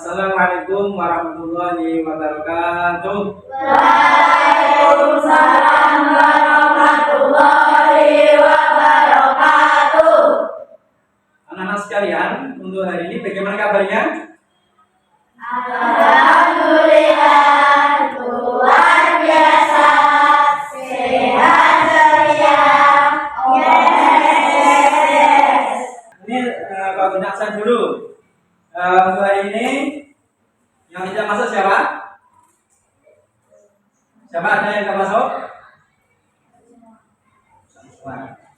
Assalamualaikum warahmatullahi wabarakatuh. Waalaikumsalam warahmatullahi wabarakatuh. Anak-anak sekalian, untuk hari ini bagaimana kabarnya? Alhamdulillah, luar biasa, sehat ceria. Yes. Ini Pak Gunaksan dulu. Untuk hari ini yang tidak masuk siapa? Siapa ada yang tidak masuk?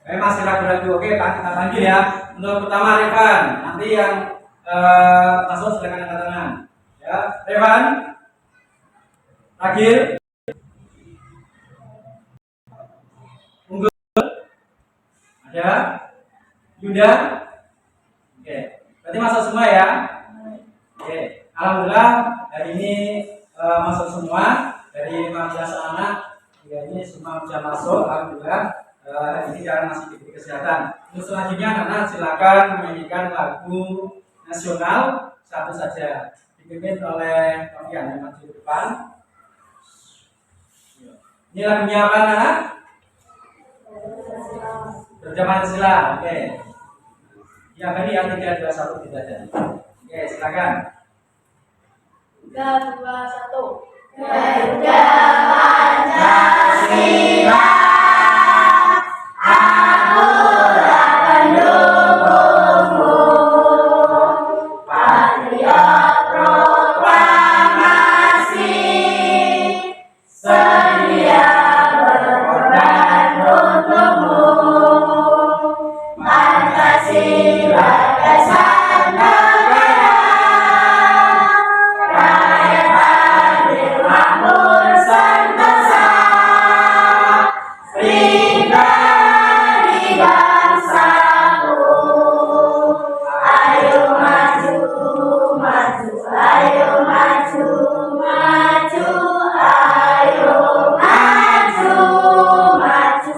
Masih ragu-ragu. Oke, kita panggil ya. Untuk pertama Revan. Nanti yang masuk silakan angkat tangan. Ya, Revan. Agil. Unggul. Ada. Yuda. Oke. Berarti masuk semua ya. Oke. Alhamdulillah hari ini masuk semua dari 15 anak. Ya, ini semua sudah masuk. Alhamdulillah. Hari ini jalan masih diberi kesehatan. Untuk selanjutnya anak silakan menyanyikan lagu nasional satu saja. Dipimpin oleh Novian yang maju depan. Ini lagunya apa anak? Berjamaah Pancasila. Oke. Ya tadi yang 3, 2, 1 tidak ada. Oke, silakan. 3, 2, 1. Garuda Pancasila. Akulah pendukungmu. Patriot proklamasi. Sedia berkorban untukmu. Pancasila dasar negara. Rakyat adil makmur sentosa. Pribadi bangsaku. Ayo maju, maju, ayo maju, maju, ayo maju, maju.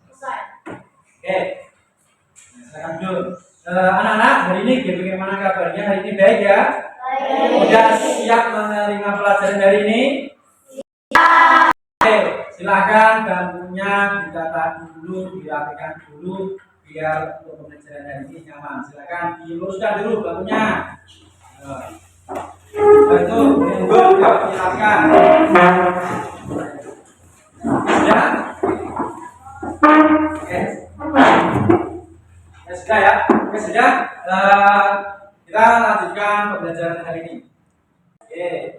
Selesai. Oke. Silakan dulu. Anak-anak, hari ini bagaimana kabarnya? Hari ini baik ya? Sudah siap menerima pelajaran hari ini? Oke, silakan bangkunya ditata dulu, dirapikan dulu biar untuk pembelajaran hari ini nyaman. Silakan diluruskan dulu bangkunya. Itu minggu dirapikan. Ya? Oke. Ya sudah ya. Oke sudah. Kita lanjutkan pembelajaran hari ini. Oke.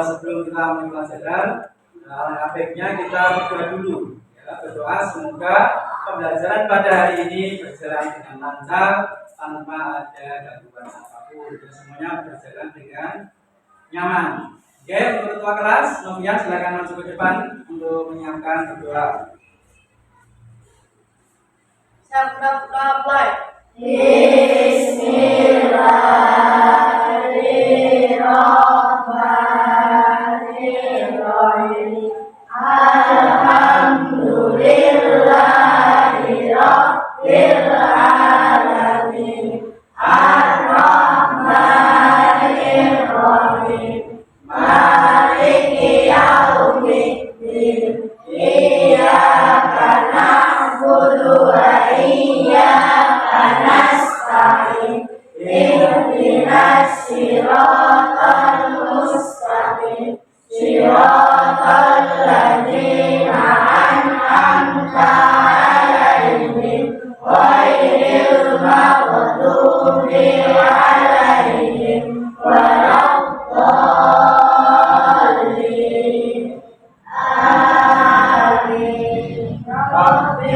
Sebelum kita mulai pelajaran, alangkah baiknya kita berdoa dulu. Ya, berdoa semoga pembelajaran pada hari ini berjalan dengan lancar tanpa ada gangguan apapun. Dan semuanya berjalan dengan nyaman. Oke, untuk ketua kelas, Novian silakan maju ke depan untuk menyiapkan berdoa. Bismillahirrahmanirrahim. Alhamdulillahirabbil alamin. Ar-Rahmanir-Rahim. Maliki yaumiddin. Iyyaka na'budu wa iyyaka nasta'in. Ihdinas siratal mustaqim. Siratal ladzina an'amta 'alaihim ghairil maghdubi 'alaihim waladdallin. Amin. Rabbi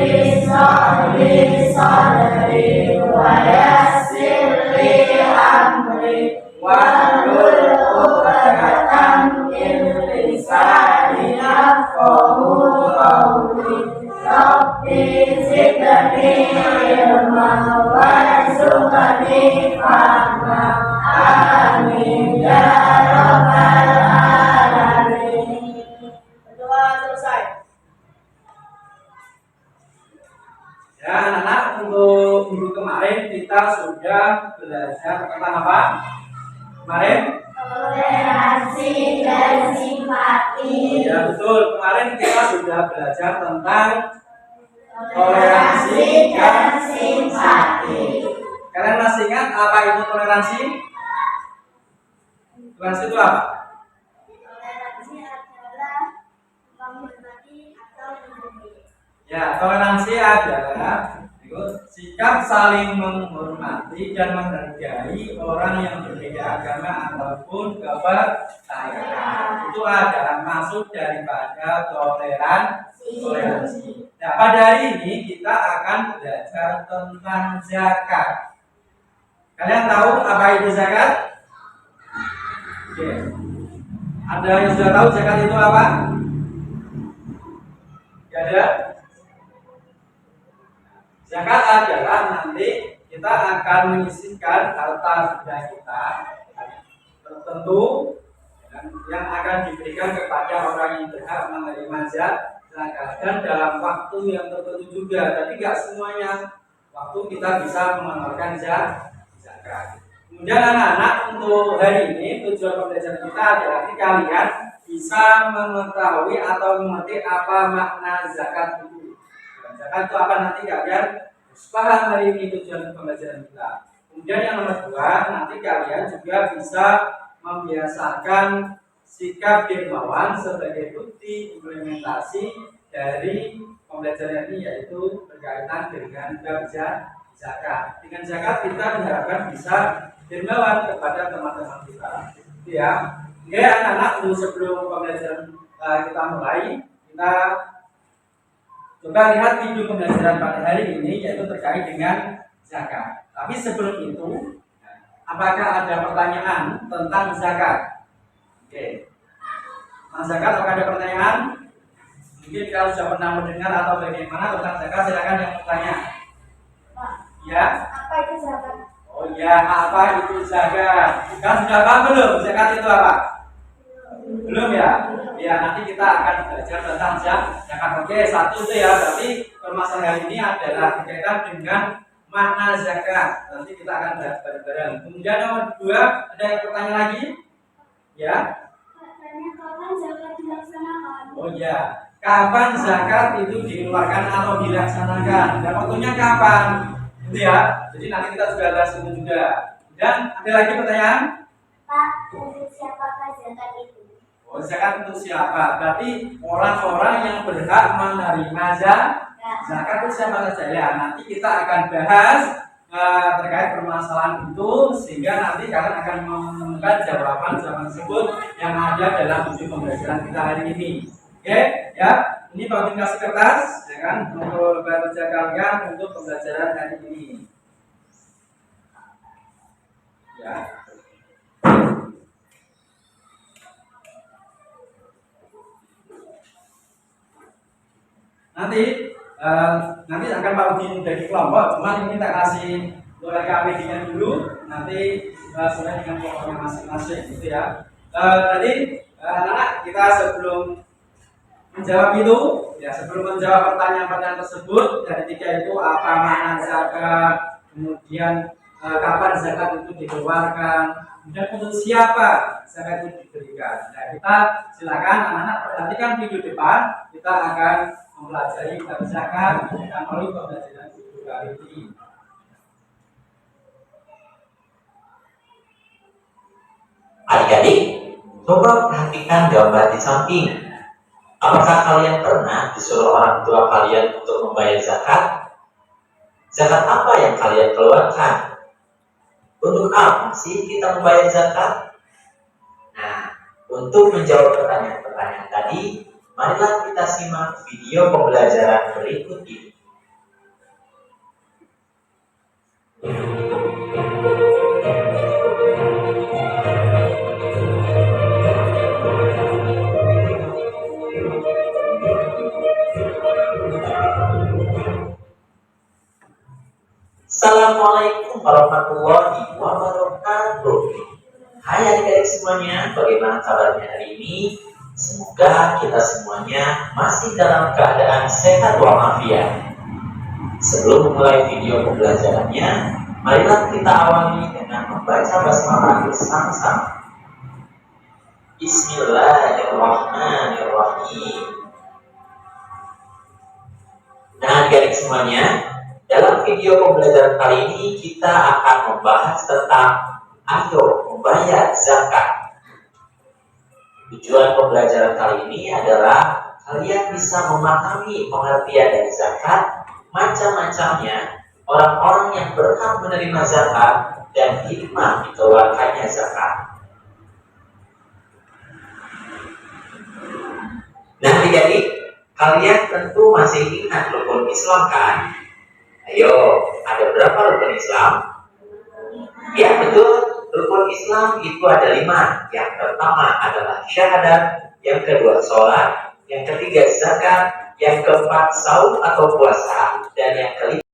shrahli sadri wa yassir li amri wahlul 'uqdatam min lisani yafqahu qawli. Rabbi zidni ilman warzuqni fahma. Amin ya rabbal alamin. Berdoa selesai. Ya, anak-anak, untuk minggu kemarin kita sudah belajar tentang apa? Kemarin? Toleransi dan simpati. Ya, betul. Kemarin kita sudah belajar tentang toleransi dan simpati. Kalian masih ingat apa itu toleransi? Toleransi itu apa? Toleransi adalah menghormati atau menghargai. Ya, toleransi adalah sikap saling menghormati dan menghargai orang yang berbeda agama ataupun kepercayaan. Itu adalah maksud daripada toleransi. Nah, pada hari ini kita akan belajar tentang zakat. Kalian tahu apa itu zakat? Oke. Ada yang sudah tahu zakat itu apa? Tidak ada? Zakat adalah nanti kita akan menyisihkan harta benda kita tertentu yang akan diberikan kepada orang yang berhak menerima zakat, dan dalam waktu yang tertentu juga. Tapi tidak semuanya waktu kita bisa mengeluarkan zakat. Kemudian anak-anak, untuk hari ini tujuan pembelajaran kita adalah kalian bisa mengetahui atau mengerti apa makna zakat itu. Zakat itu apa, nanti kalian paham hari ini tujuan pembelajaran kita. Kemudian yang nomor 2, nanti kalian juga bisa membiasakan sikap dermawan sebagai bukti implementasi dari pembelajaran ini, yaitu berkaitan dengan bab zakat. Dengan zakat kita diharapkan bisa dermawan kepada teman-teman kita. Ya, oke anak-anak, sebelum pembelajaran kita mulai, kita coba lihat video pembelajaran pada hari ini, yaitu terkait dengan zakat. Tapi sebelum itu, apakah ada pertanyaan tentang zakat? Oke. Tentang zakat, apakah ada pertanyaan? Mungkin kalau sudah pernah mendengar atau bagaimana tentang zakat, silakan yang bertanya. Pak, Ya. apa itu zakat? Oh ya, apa itu zakat? Kan sudah paham belum? Zakat itu apa? Belum ya? Ya, nanti kita akan belajar tentang zakat. Oke, satu itu ya, berarti permasalahan ini adalah berkaitan dengan makna zakat. Nanti kita akan bahas bareng-bareng. Kemudian nomor 2, ada yang bertanya lagi? Ya? Katanya kapan zakat dilaksanakan? Oh ya, kapan zakat itu dikeluarkan atau dilaksanakan? Dan waktunya kapan? Itu ya. Jadi nanti kita sudah bahas itu juga. Dan ada lagi pertanyaan? Pak, untuk siapakah zakat itu? Oh, zakat untuk siapa? Berarti orang-orang yang berhak menerima zakat itu siapa saja ya? Nanti kita akan bahas terkait permasalahan itu, sehingga nanti kalian akan menemukan jawaban-jawaban tersebut yang ada dalam video pembelajaran kita hari ini. Oke, ya. Ini Pak kasih kertas, ya kan, untuk kerja kalian untuk pembelajaran hari ini. Ya. Nanti akan Pak Udin dari kelompok, cuma ini tak kasih KPD-nya dulu, nanti sesuai dengan kelompoknya masing-masing, gitu ya. Tadi anak-anak, kita sebelum menjawab itu, ya sebelum menjawab pertanyaan-pertanyaan tersebut, dari 3 itu apa makna zakat, kemudian kapan zakat itu dikeluarkan, kemudian untuk siapa zakat itu diberikan. Nah, kita silakan anak-anak perhatikan video depan, kita akan mempelajari bab zakat dan melalui pembelajaran video kali ini. Adik-adik, coba perhatikan gambar di samping. Apakah kalian pernah disuruh orang tua kalian untuk membayar zakat? Zakat apa yang kalian keluarkan? Untuk apa sih kita membayar zakat? Nah, untuk menjawab pertanyaan-pertanyaan tadi, marilah kita simak video pembelajaran berikut ini. Assalamualaikum warahmatullahi wabarakatuh. Hai adik-adik semuanya, bagaimana kabarnya hari ini? Semoga kita semuanya masih dalam keadaan sehat walafiat. Sebelum memulai video pembelajarannya, marilah kita awali dengan membaca basmalah bersama-sama. Bismillahirrahmanirrahim. Nah, adik-adik semuanya, dalam video pembelajaran kali ini kita akan membahas tentang ayo membayar zakat. Tujuan pembelajaran kali ini adalah kalian bisa memahami pengertian dari zakat, macam-macamnya, orang-orang yang berhak menerima zakat, dan hikmah dikeluarkannya zakat. Nah, adik-adik, kalian tentu masih ingat rukun Islam kan? Ayo, ada berapa rukun Islam? Ya, betul. Rukun Islam itu ada 5. Yang pertama adalah syahadat, yang kedua sholat, yang ketiga zakat, yang keempat saum atau puasa, dan yang kelima.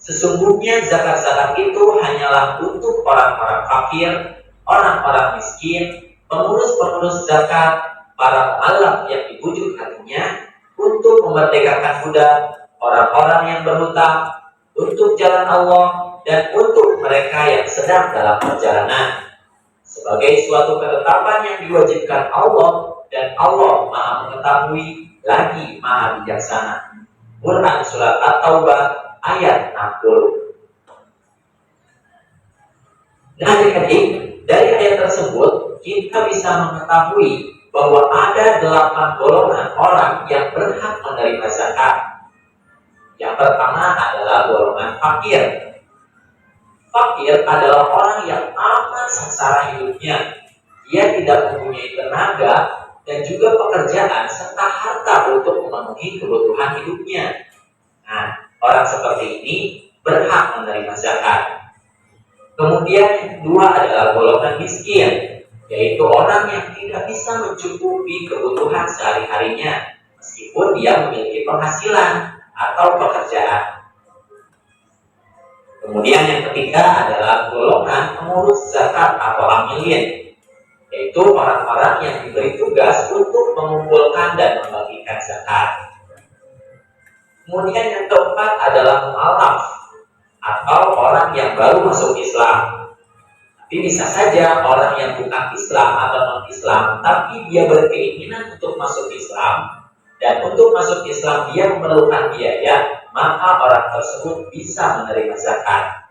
Sesungguhnya zakat-zakat itu hanyalah untuk orang-orang fakir, orang-orang miskin, pengurus-pengurus zakat, para mu'allaf yang dibujuk hatinya, untuk memerdekakan budak, orang-orang yang berhutang, untuk jalan Allah, dan untuk mereka yang sedang dalam perjalanan, sebagai suatu ketetapan yang diwajibkan Allah, dan Allah Maha Mengetahui lagi Maha Bijaksana. Quran Surat At-Taubah ayat 60. Nah, adik-adik, dari ayat tersebut kita bisa mengetahui bahwa ada 8 golongan orang yang berhak menerima zakat. Yang pertama adalah golongan fakir. Fakir adalah orang yang amat sengsara hidupnya. Dia tidak mempunyai tenaga dan juga pekerjaan serta harta untuk memenuhi kebutuhan hidupnya. Nah, orang seperti ini berhak menerima zakat. Kemudian yang kedua adalah golongan miskin, yaitu orang yang tidak bisa mencukupi kebutuhan sehari-harinya meskipun dia memiliki penghasilan atau pekerjaan. Kemudian yang ketiga adalah golongan pengurus zakat atau amilin, yaitu orang-orang yang diberi tugas untuk mengumpulkan dan membagikan zakat. Kemudian yang keempat adalah mu'allaf atau orang yang baru masuk Islam. Tapi bisa saja orang yang bukan Islam atau non-Islam, tapi dia berkeinginan untuk masuk Islam, dan untuk masuk Islam dia memerlukan biaya, maka orang tersebut bisa menerima zakat.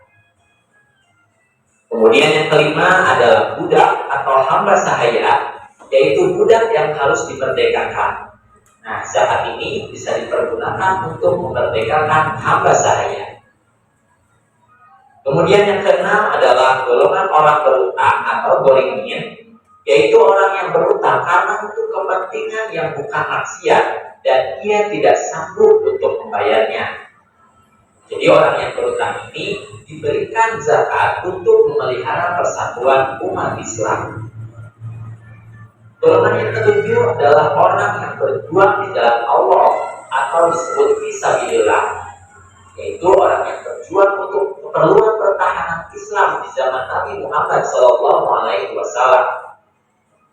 Kemudian yang kelima adalah budak atau hamba sahaya, yaitu budak yang harus dimerdekakan. Nah, zakat ini bisa dipergunakan untuk memerdekakan hamba sahaya. Kemudian yang keenam adalah golongan orang berutang atau ghorimin, yaitu orang yang berutang karena untuk kepentingan yang bukan maksiat dan ia tidak sanggup untuk membayarnya. Jadi orang yang berutang ini diberikan zakat untuk memelihara persatuan umat Islam. Golongan yang ketujuh adalah orang yang berjuang di jalan Allah atau disebut fisabilillah, yaitu orang yang berjuang untuk keperluan pertahanan Islam di zaman Nabi Muhammad SAW.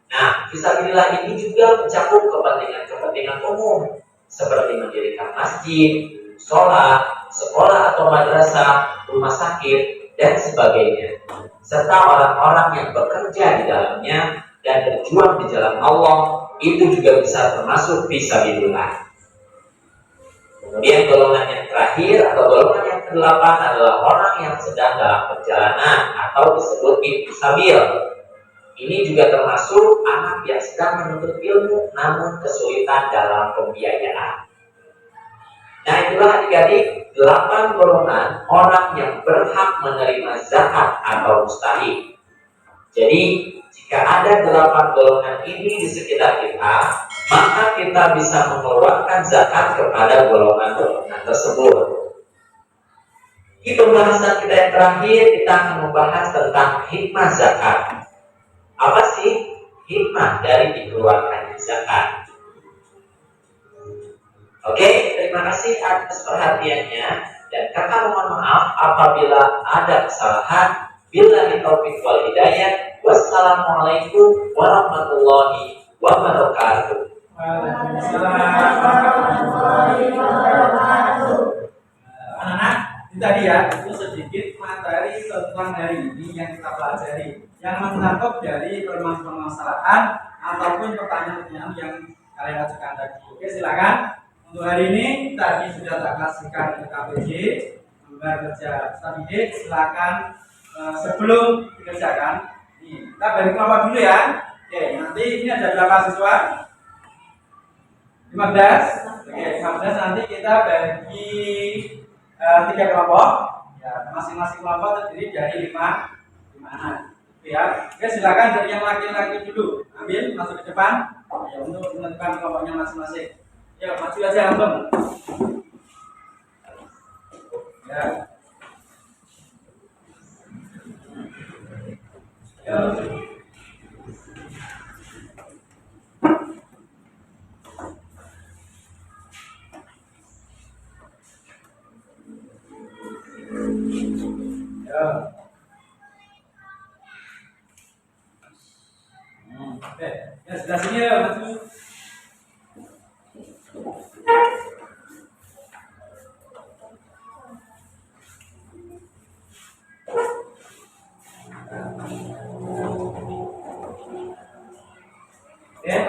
Nah, fisabilillah ini juga mencakup kepentingan-kepentingan umum seperti mendirikan masjid, sholat, sekolah atau madrasah, rumah sakit, dan sebagainya, serta orang-orang yang bekerja di dalamnya dan berjuang di jalan Allah, itu juga bisa termasuk fisabilillah. Kemudian golongan yang terakhir atau golongan yang ke-8 adalah orang yang sedang dalam perjalanan atau disebut ibnu sabil. Ini juga termasuk anak yang sedang menuntut ilmu namun kesulitan dalam pembiayaan. Nah, itulah adik-adik 8 golongan orang yang berhak menerima zakat atau mustahik. Jadi jika ada 8 golongan ini di sekitar kita, maka kita bisa mengeluarkan zakat kepada golongan-golongan tersebut. Di pembahasan kita yang terakhir, kita akan membahas tentang hikmah zakat. Apa sih hikmah dari dikeluarkannya zakat? Oke, terima kasih atas perhatiannya, dan kakak mohon maaf apabila ada kesalahan. Billahi taufiq wal hidayah. Wassalamualaikum warahmatullahi wabarakatuh. Waalaikumsalam warahmatullahi wabarakatuh. tadi ya, itu sedikit materi tentang hari ini yang kita pelajari, yang menangkap dari permasalahan ataupun pertanyaan-pertanyaan yang kalian ajukan tadi. Oke, silakan. Untuk hari ini tadi sudah tak kasihkan KPJ, gambar kerja studi date. Silakan sebelum dikerjakan, nih, kita bagi kelompok dulu ya. Oke, nanti ini ada berapa siswa? 15. Oke, 15 nanti kita bagi 3 kelompok. Ya, masing-masing kelompok terdiri dari 5 anak. Oke ya. Oke, silakan dari yang laki-laki dulu. Ambil masuk ke depan ya, untuk menentukan kelompoknya masing-masing. Ya, maju aja langsung. Ya. Ya. Ya. Oke, ya sebelah sini ya, maju.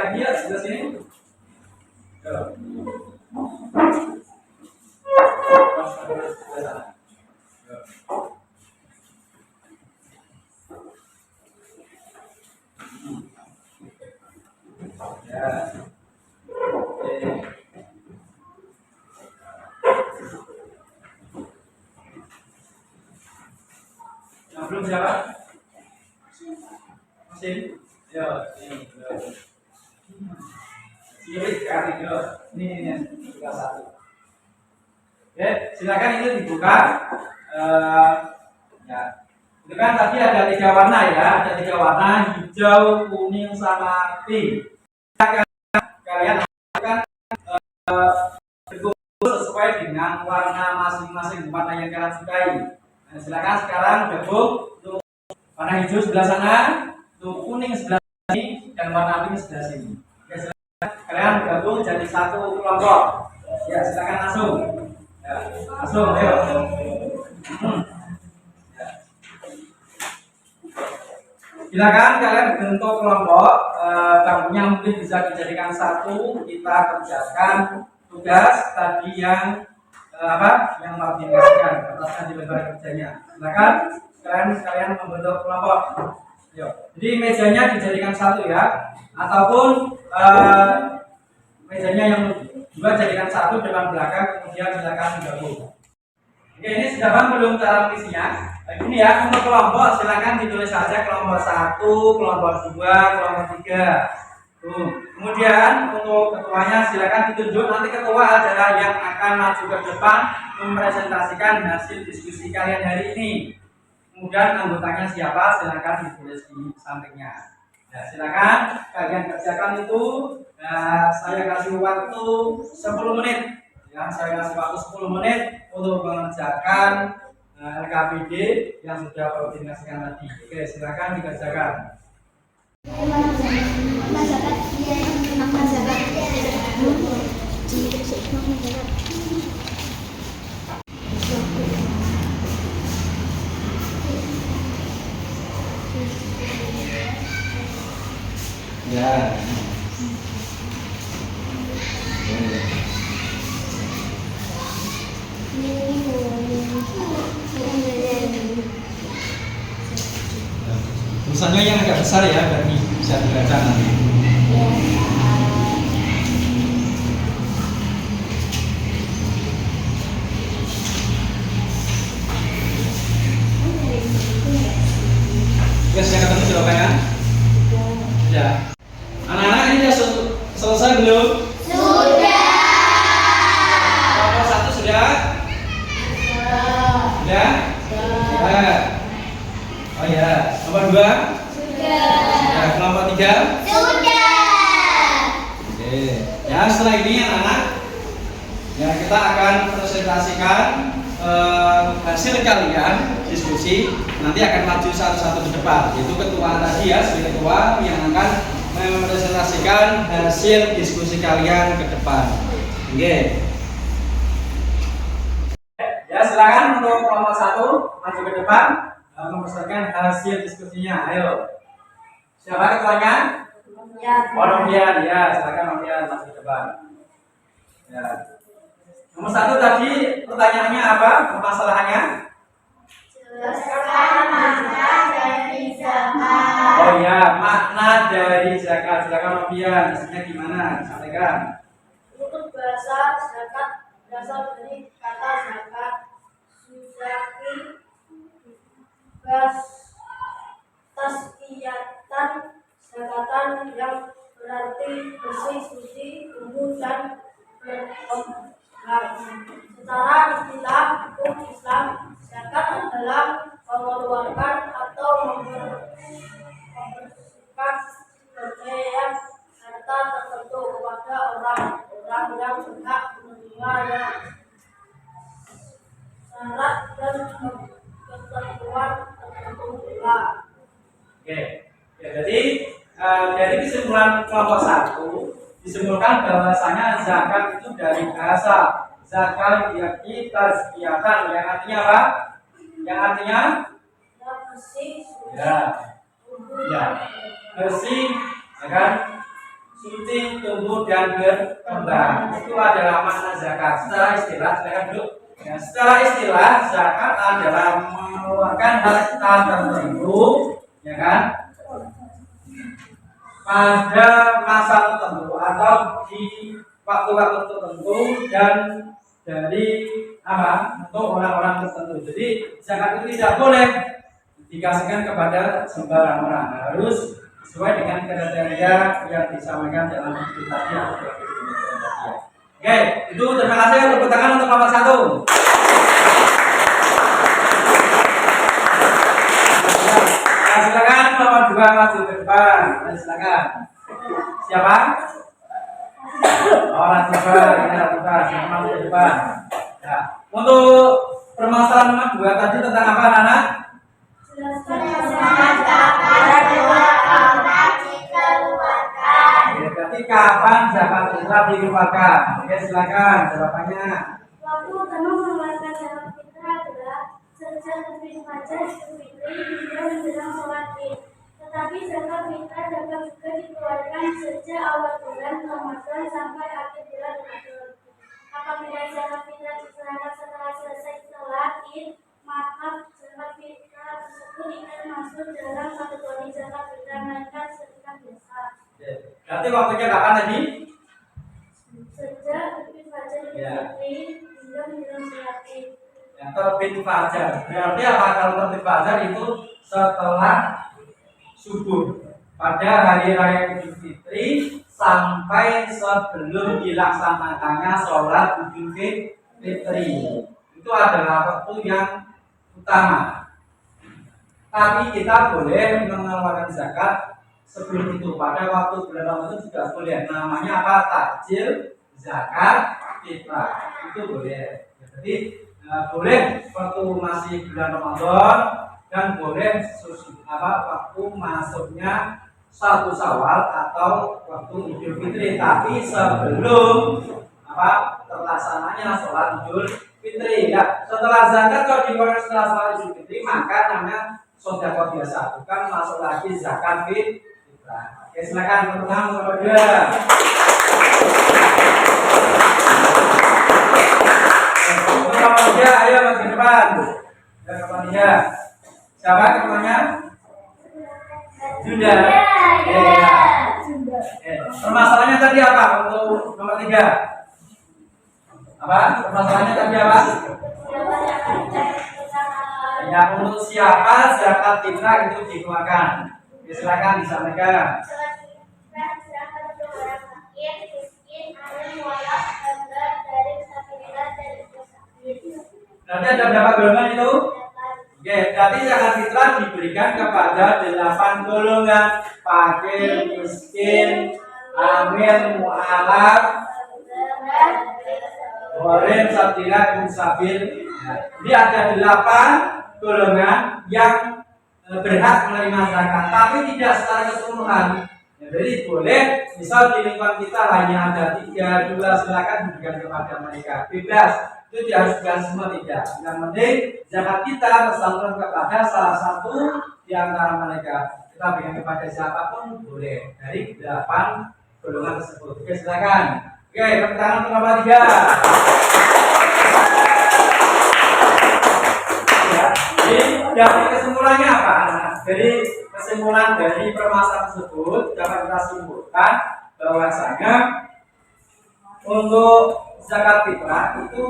Lagi ya sebelah sini. Ya. Yang belum siapa? Mesin. Ya, ini. Ini tinggal 1. Oke, silakan itu dibuka. Ya, itu kan tadi ada 3 warna ya, ada 3 warna, hijau, kuning, sama pink. Kalian akan berkumpul sesuai dengan warna masing-masing, warna yang kalian sukai. Nah, silakan sekarang gabung untuk warna hijau sebelah sana, untuk kuning sebelah sini, dan warna pink sebelah sini. Oke, silakan kalian gabung jadi 1 kelompok. Ya, silakan langsung. Ya, langsung, ayo. Ya. Silakan kalian bentuk kelompok. Kamunya mungkin bisa dijadikan 1. Kita kerjakan tugas tadi yang yang mau dikasihkan ataskan di lembar kerjanya. Silakan kalian membentuk kelompok. Yo. Jadi mejanya dijadikan 1 ya, ataupun mejanya yang juga jadikan 1 depan belakang, kemudian silakan gabung. Oke, ini sudah paham belum cara mengisinya? Ini ya, untuk kelompok silakan ditulis saja kelompok 1, kelompok 2, kelompok 3. Tuh. Kemudian untuk ketuanya silakan ditunjuk. Nanti ketua adalah yang akan maju ke depan mempresentasikan hasil diskusi kalian hari ini. Kemudian anggotanya siapa silakan ditulis di sampingnya. Nah, silakan kalian kerjakan itu. Nah, saya kasih waktu 10 menit. Ya, saya kasih waktu 10 menit untuk mengerjakan LKPD yang sudah koordinasikan tadi. Oke, silakan dikerjakan. Ya. Tulisannya yang agak besar ya, biar bisa dibaca nanti. Ya, sudah ketemu jawabannya? Ya. Anak-anak ini sudah selesai belum? Sudah. Kelompok 1 sudah? Sudah? Ya. Oh ya. Kelompok 2? Sudah. Ya. Kelompok 3? Sudah. Oke. Ya, setelah ini anak-anak, ya kita akan presentasikan hasil kalian diskusi. Nanti akan maju satu-satu ke depan. Itu ketua tadi ya, sebagai ketua yang akan mempresentasikan hasil diskusi kalian ke depan. Oke. Ya, silakan untuk kelompok 1 maju ke depan mempersiapkan hasil diskusinya. Ayo. Siapa ketuanya? Oh, Novian, ya, silakan Novian maju ke depan. Ya. Nomor 1 tadi pertanyaannya apa? Permasalahannya? Jelaskan makna dari zakat. Oh ya, makna dari zakat. Silakan Novian, isinya gimana? Sampaikan. Untuk bahasa zakat berasal dari kata zakat, suzaki, tasqiyatan, zakatan yang berarti bersih, suci, tumbuh dan berkembang. Secara istilah hukum Islam, zakat adalah mengeluarkan atau membersihkan sebagian harta tertentu kepada orang-orang yang berhak menerimanya. Syarat dan ketentuan tertentu pula. Oke. Ya, jadi dari kesimpulan kelompok 1 disimpulkan bahwasanya zakat itu dari bahasa zakal yaqi tazkiyatan yang artinya apa? Yang artinya Yang bersih, suci, ya, tumbuh, ya, bersih, ya kan? Suci, tumbuh dan berkembang. Itu adalah makna zakat. Secara istilah, silakan duduk. Ya, secara istilah zakat adalah mengeluarkan harta tertentu, ya kan? Pada masa tertentu atau di waktu-waktu tertentu dan dari apa? Untuk orang-orang tertentu. Jadi zakat itu tidak boleh dikasihkan kepada sembarang orang, harus sesuai dengan kriteria yang disampaikan dalam buku tadi atau tadi. Oke, itu terima kasih. Tepuk tangan untuk nomor 1. Nah, silakan nomor 2 maju ke depan. Nah, silakan. Siapa? Orang tua, ya, silakan maju ke depan. Ya. Untuk permasalahan nomor 2 tadi tentang apa, anak-anak? Jelaskan zakat dikeluarkan. Ya, berarti kapan zakat fitrah dikeluarkan? Oke, silakan jawabannya. Waktu pertama mengeluarkan zakat fitrah adalah sejak terbit fajar Idul Fitri hingga menjelang sholat Id. Tetapi zakat fitrah dapat juga dikeluarkan sejak awal bulan Ramadan sampai akhir bulan Ramadan. Apabila zakat fitrah diserahkan setelah selesai sholat Id, maka zakat fitrah tersebut tidak masuk dalam kategori zakat fitrah melainkan sedekah biasa. Oke, berarti waktunya kapan tadi? Sejak terbit fajar Idul Ya. Fitri hingga menjelang sholat Id. Yang terbit fajar. Berarti apa kalau terbit fajar itu setelah subuh pada hari raya Idul Fitri sampai sebelum dilaksanakannya sholat Idul Fitri. Itu adalah waktu yang utama. Tapi kita boleh mengeluarkan zakat sebelum itu. Pada waktu bulan Ramadan juga boleh. Namanya apa? Takjil zakat fitrah. Itu boleh. Jadi boleh waktu masih bulan Ramadan dan boleh waktu masuknya 1 Syawal atau waktu Idul Fitri, tapi sebelum terlaksananya sholat Idul Fitri. Ya, setelah zakat kalau dikeluarkan setelah sholat Idul Fitri maka namanya sedekah biasa, bukan masuk lagi zakat fitrah. Oke, silakan pertama nomor 2. Ketuanya, ayo maju depan. Dan ketuanya, siapa ketuanya? Junda. Ya. Permasalahannya tadi apa untuk nomor 3? Apa? Permasalahannya tadi apa? Ya, untuk siapa zakat fitrah itu dikeluarkan? Ya, silakan disampaikan. Berarti ada berapa golongan itu? Oke, berarti zakat fitrah diberikan kepada 8 golongan: fakir, miskin, amil, mu'alaf, gharim, sabilah, musabil. Jadi ada 8 golongan yang berhak menerima zakat, tapi tidak secara keseluruhan. Ya, Jadi boleh, misal di lingkungan kita hanya ada 3, 2, silakan diberikan kepada mereka, bebas. Itu diharuskan semua tidak. Yang penting zakat kita tersalurkan kepada salah satu di antara mereka. Kita berikan kepada siapapun boleh dari 8 golongan tersebut. Oke, silakan. Oke, tepuk tangan untuk nomor 3. Ya, jadi dari kesimpulannya apa? Jadi kesimpulan dari permasalahan tersebut dapat kita simpulkan bahwasanya untuk zakat fitrah itu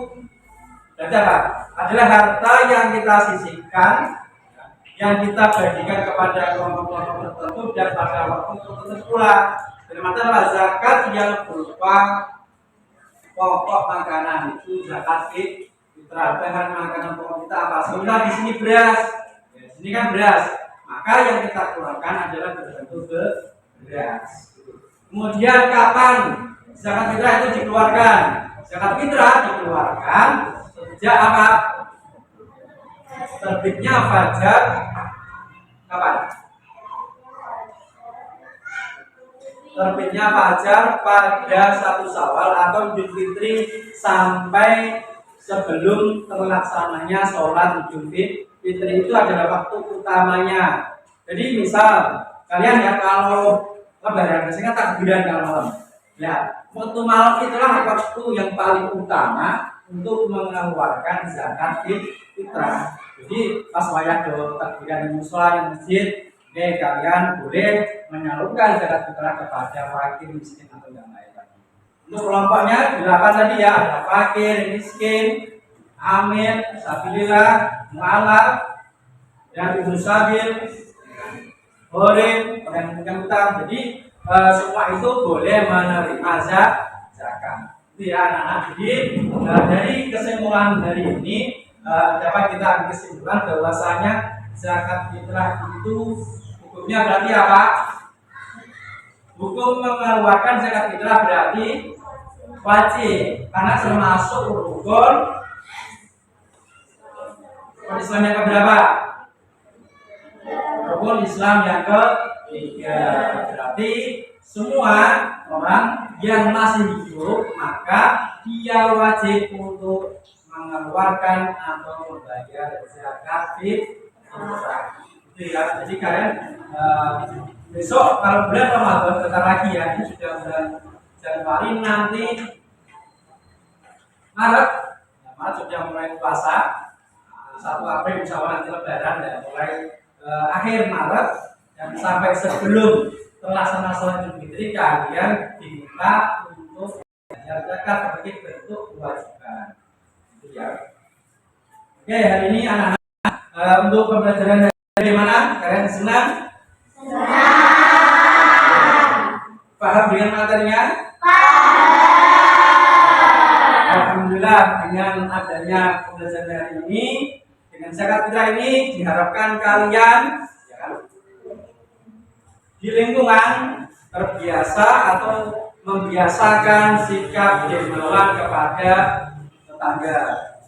adalah harta yang kita sisihkan, yang kita bagikan kepada kelompok-kelompok tertentu dan pada waktu tertentu pula. Adalah zakat yang berupa pokok makanan, itu zakat fitrah. Bahan makanan pokok kita apa? Sebenarnya di sini beras, di sini kan beras. Maka yang kita keluarkan adalah berbentuk beras. Kemudian kapan zakat fitrah itu dikeluarkan? Zakat fitrah dikeluarkan sejak apa? Terbitnya fajar kapan? Terbitnya fajar pada 1 Syawal atau Idul Fitri sampai sebelum terlaksananya sholat Idul Fitri, itu adalah waktu utamanya. Jadi misal kalian ya kalau lebaran biasanya takbiran kalau malam. Ya, waktu malam itulah waktu yang paling utama untuk mengeluarkan zakat fitrah. Jadi pas wayah do takbiran di musala di masjid, kalian boleh menyalurkan zakat fitrah kepada fakir, miskin atau yang lain lagi. Untuk kelompoknya 8 tadi ya, ada fakir, miskin, amil, sabilillah, mu'alaf, dan ibnu sabil, horim, orang utang. Jadi semua itu boleh menerima zakat. Itu ya anak-anak. Jadi dari kesimpulan dari ini dapat kita ambil kesimpulan bahwasanya zakat fitrah itu hukumnya berarti apa? Hukum mengeluarkan zakat fitrah berarti wajib, karena termasuk rukun Islam yang keberapa? Rukun Islam yang ketiga. Berarti semua orang yang masih hidup maka dia wajib untuk mengeluarkan atau membayar zakat fitrah. Itu ya. Jadi kalian besok kalau bulan Ramadan bentar lagi ya, ini sudah bulan Januari, nanti Maret sudah mulai puasa. 1 April insya Allah nanti lebaran dan mulai akhir Maret dan sampai sebelum terlaksana sholat Idul Fitri kalian diminta untuk bayar zakat sebagai bentuk kewajiban. Itu ya. Oke, hari ini anak-anak untuk pembelajaran dari mana? Kalian senang? Paham dengan materinya? Alhamdulillah, dengan adanya pembelajaran hari ini, dengan zakat fitrah ini diharapkan kalian ya, di lingkungan terbiasa atau membiasakan sikap dermawan kepada tetangga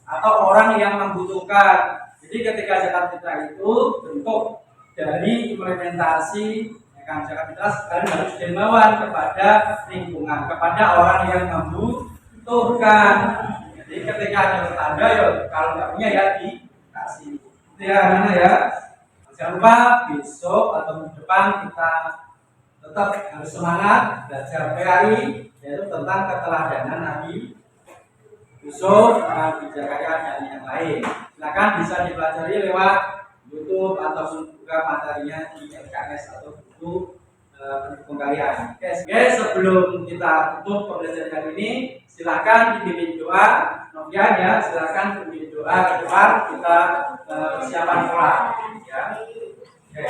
atau orang yang membutuhkan. Jadi ketika zakat fitrah itu bentuk dari implementasi zakat fitrah, kalian harus dermawan kepada lingkungan, kepada orang yang membutuhkan. Jadi ketika ada tetangga, ya kalau nggak punya ya dikasih. Itu ya mana ya. Jangan lupa besok atau minggu depan kita tetap harus semangat belajar PAI, yaitu tentang keteladanan Nabi Yusuf, Nabi Zakaria dan yang lain. Silakan bisa dipelajari lewat YouTube ataupun juga materinya di LKS atau buku pendukung kalian. Oke, sebelum kita tutup pembelajaran ini, silakan dibimbing doa. Novian ya, silakan dibimbing doa ke depan kita persiapan sholat. Ya. Oke.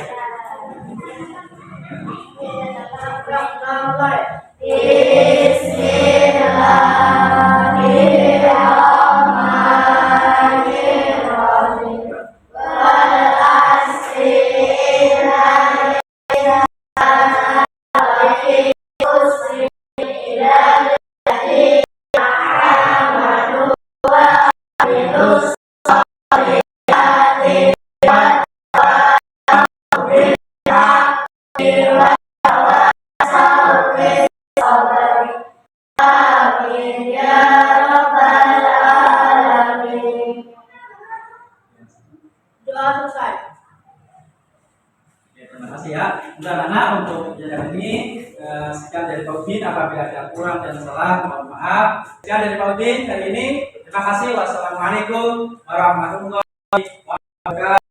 untuk kejadian ini. Sekian dari Pak Udin, apabila ada kurang dan salah mohon maaf. Sekian dari Pak Udin hari ini. Terima kasih. Wassalamualaikum warahmatullahi wabarakatuh.